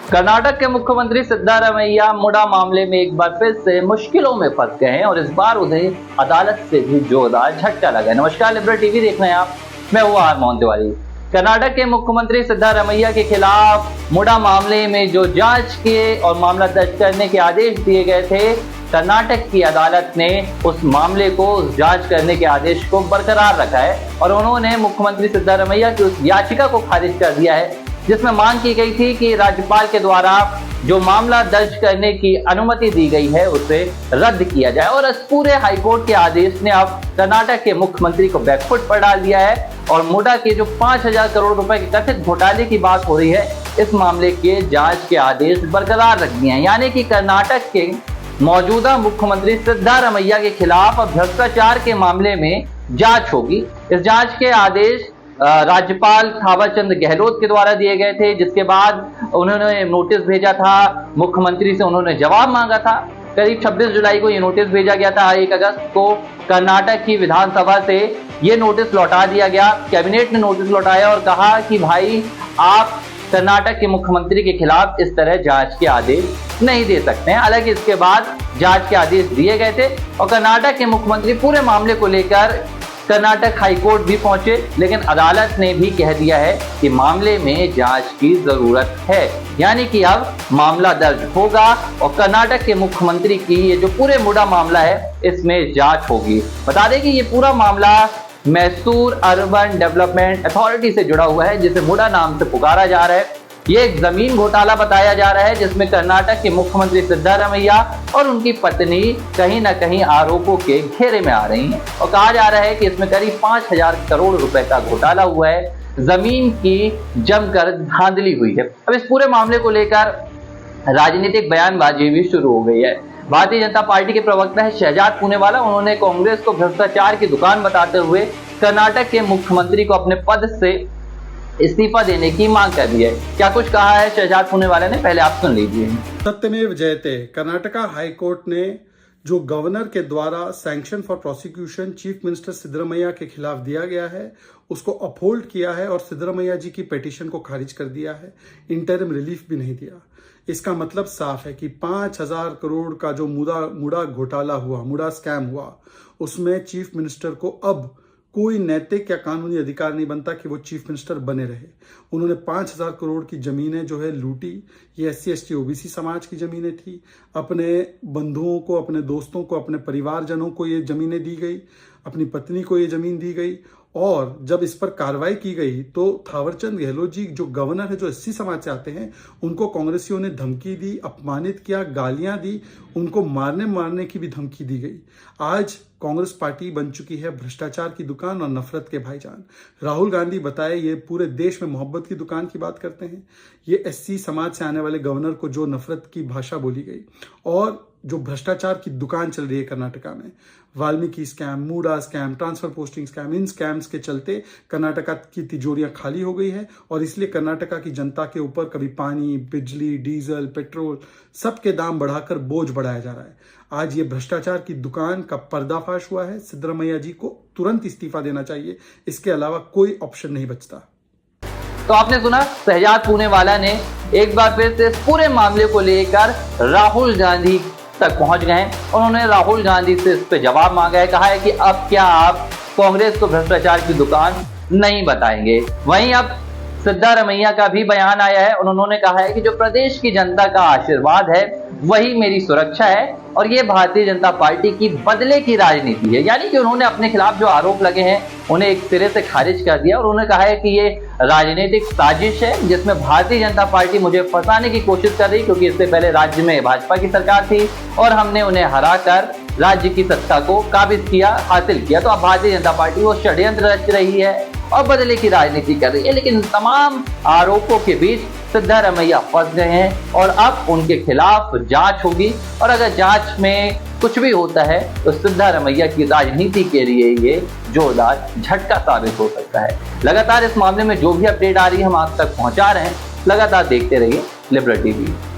कर्नाटक के मुख्यमंत्री सिद्धारमैया मुडा मामले में एक बार फिर से मुश्किलों में फंस गए हैं और इस बार उन्हें अदालत से भी जोरदार झटका लगा है। नमस्कार, लिबरल टीवी देख रहे हैं आप, मैं हूं हरमोहन तिवारी। कर्नाटक के मुख्यमंत्री सिद्धारमैया के खिलाफ मुडा मामले में जो जांच के और मामला दर्ज करने के आदेश दिए गए थे, कर्नाटक की अदालत ने उस मामले को जांच करने के आदेश को बरकरार रखा है और उन्होंने मुख्यमंत्री सिद्धारमैया की उस याचिका को खारिज कर दिया है जिसमें मांग की गई थी कि राज्यपाल के द्वारा जो मामला दर्ज करने की अनुमति दी गई है उसे रद्द किया जाए। और इस पूरे हाईकोर्ट के आदेश ने अब कर्नाटक के मुख्यमंत्री को बैकफुट पर डाल दिया है और मुडा के जो 5,000 करोड़ रुपए के कथित घोटाले की बात हो रही है, इस मामले के जांच के आदेश बरकरार रख दिए हैं। यानी कि कर्नाटक के मौजूदा मुख्यमंत्री सिद्धारमैया के खिलाफ भ्रष्टाचार के मामले में जांच होगी। इस जांच के आदेश राज्यपाल थावरचंद गहलोत के द्वारा दिए गए थे, जिसके बाद उन्होंने नोटिस भेजा था मुख्यमंत्री से, उन्होंने जवाब मांगा था। करीब 26 जुलाई को ये नोटिस भेजा गया था। 1 अगस्त को कर्नाटक की विधानसभा से ये नोटिस लौटा दिया गया। कैबिनेट ने नोटिस लौटाया और कहा कि भाई आप कर्नाटक के मुख्यमंत्री के खिलाफ इस तरह जांच के आदेश नहीं दे सकते हैं। हालांकि इसके बाद जांच के आदेश दिए गए थे और कर्नाटक के मुख्यमंत्री पूरे मामले को लेकर कर्नाटक हाईकोर्ट भी पहुंचे, लेकिन अदालत ने भी कह दिया है कि मामले में जांच की जरूरत है। यानी कि अब मामला दर्ज होगा और कर्नाटक के मुख्यमंत्री की ये जो पूरे मुडा मामला है इसमें जांच होगी। बता दें कि ये पूरा मामला मैसूर अर्बन डेवलपमेंट अथॉरिटी से जुड़ा हुआ है, जिसे मुडा नाम से पुकारा जा रहा है। ये एक जमीन घोटाला बताया जा रहा है जिसमें कर्नाटक के मुख्यमंत्री सिद्धारमैया और उनकी पत्नी कहीं ना कहीं आरोपों के घेरे में आ रही हैं और कहा जा रहा है कि इसमें करीब 5,000 करोड़ रुपए का घोटाला हुआ है, जमीन की जमकर धांधली हुई है। अब इस पूरे मामले को लेकर राजनीतिक बयानबाजी भी शुरू हो गई है। भारतीय जनता पार्टी के प्रवक्ता है शहजाद पूनेवाला, उन्होंने कांग्रेस को भ्रष्टाचार की दुकान बताते हुए कर्नाटक के मुख्यमंत्री को अपने पद से इस्तीफा देने की मांग कर दी है। क्या कुछ कहा है शहजाद पूनेवाला ने, पहले आप सुन लीजिए। सत्यमेव जयते। कर्नाटका हाईकोर्ट ने जो गवर्नर के द्वारा sanction for prosecution chief minister Siddaramaiah के खिलाफ दिया गया है उसको अपहोल्ड किया है और सिद्धरमैया जी की पिटीशन को खारिज कर दिया है। इंटरिम रिलीफ भी नहीं दिया। इसका मतलब साफ है कि 5,000 करोड़ का जो मुडा घोटाला हुआ, मुडा स्कैम हुआ, उसमें चीफ मिनिस्टर को अब कोई नैतिक या कानूनी अधिकार नहीं बनता कि वो चीफ मिनिस्टर बने रहे। उन्होंने 5,000 करोड़ की जमीनें जो है लूटी। ये SC ST OBC समाज की जमीनें थी। अपने बंधुओं को, अपने दोस्तों को, अपने परिवारजनों को ये जमीनें दी गई, अपनी पत्नी को ये जमीन दी गई। और जब इस पर कार्रवाई की गई तो थावरचंद गहलोत जी जो गवर्नर है, जो SC समाज से आते हैं, उनको कांग्रेसियों ने धमकी दी, अपमानित किया, गालियां दी, उनको मारने की भी धमकी दी गई। आज कांग्रेस पार्टी बन चुकी है भ्रष्टाचार की दुकान और नफरत के भाईजान। राहुल गांधी बताए ये पूरे देश में मोहब्बत की दुकान की बात करते हैं। ये SC समाज से आने वाले गवर्नर को जो नफरत की भाषा बोली गई और जो भ्रष्टाचार की दुकान चल रही है कर्नाटका में, Valmiki scam, MUDA scam, transfer posting scam, इन स्कैम्स के चलते कर्नाटका की तिजोरियां खाली हो गई है और इसलिए कर्नाटका की जनता के ऊपर कभी पानी, बिजली, डीजल, पेट्रोल सबके दाम बढ़ाकर बोझ बढ़ाया जा रहा है। आज ये भ्रष्टाचार की दुकान का पर्दाफाश हुआ है। सिद्धरमैया जी को तुरंत इस्तीफा देना चाहिए, इसके अलावा कोई ऑप्शन नहीं बचता। तो आपने सुना, शहजाद पूनेवाला ने एक बार फिर से इस पूरे मामले को लेकर राहुल गांधी तक पहुंच गए हैं। उन्होंने राहुल गांधी से इस पे जवाब मांगा है, कहा है कि अब क्या आप कांग्रेस को भ्रष्टाचार की दुकान नहीं बताएंगे। वहीं अब सिद्धारमैया का भी बयान आया है और उन्होंने कहा है कि जो प्रदेश की जनता का आशीर्वाद है वही मेरी सुरक्षा है और ये भारतीय जनता पार्टी की बदले की राजनीति है। यानी कि उन्होंने अपने खिलाफ जो आरोप लगे हैं उन्हें एक सिरे से खारिज कर दिया और उन्होंने कहा है कि ये राजनीतिक साजिश है जिसमें भारतीय जनता पार्टी मुझे फंसाने की कोशिश कर रही, क्योंकि इससे पहले राज्य में भाजपा की सरकार थी और हमने उन्हें हराकर राज्य की सत्ता को काबिज किया, हासिल किया। तो अब भारतीय जनता पार्टी वो षड्यंत्र रच रही है और बदले की राजनीति कर रही है। लेकिन तमाम आरोपों के बीच सिद्धारमैया फंस गए हैं और अब उनके खिलाफ जांच होगी और अगर जांच में कुछ भी होता है तो सिद्धारमैया की राजनीति के लिए ये जोरदार झटका साबित हो सकता है। लगातार इस मामले में जो भी अपडेट आ रही है हम आप तक पहुंचा रहे हैं। लगातार देखते रहिए लिबरल टीवी।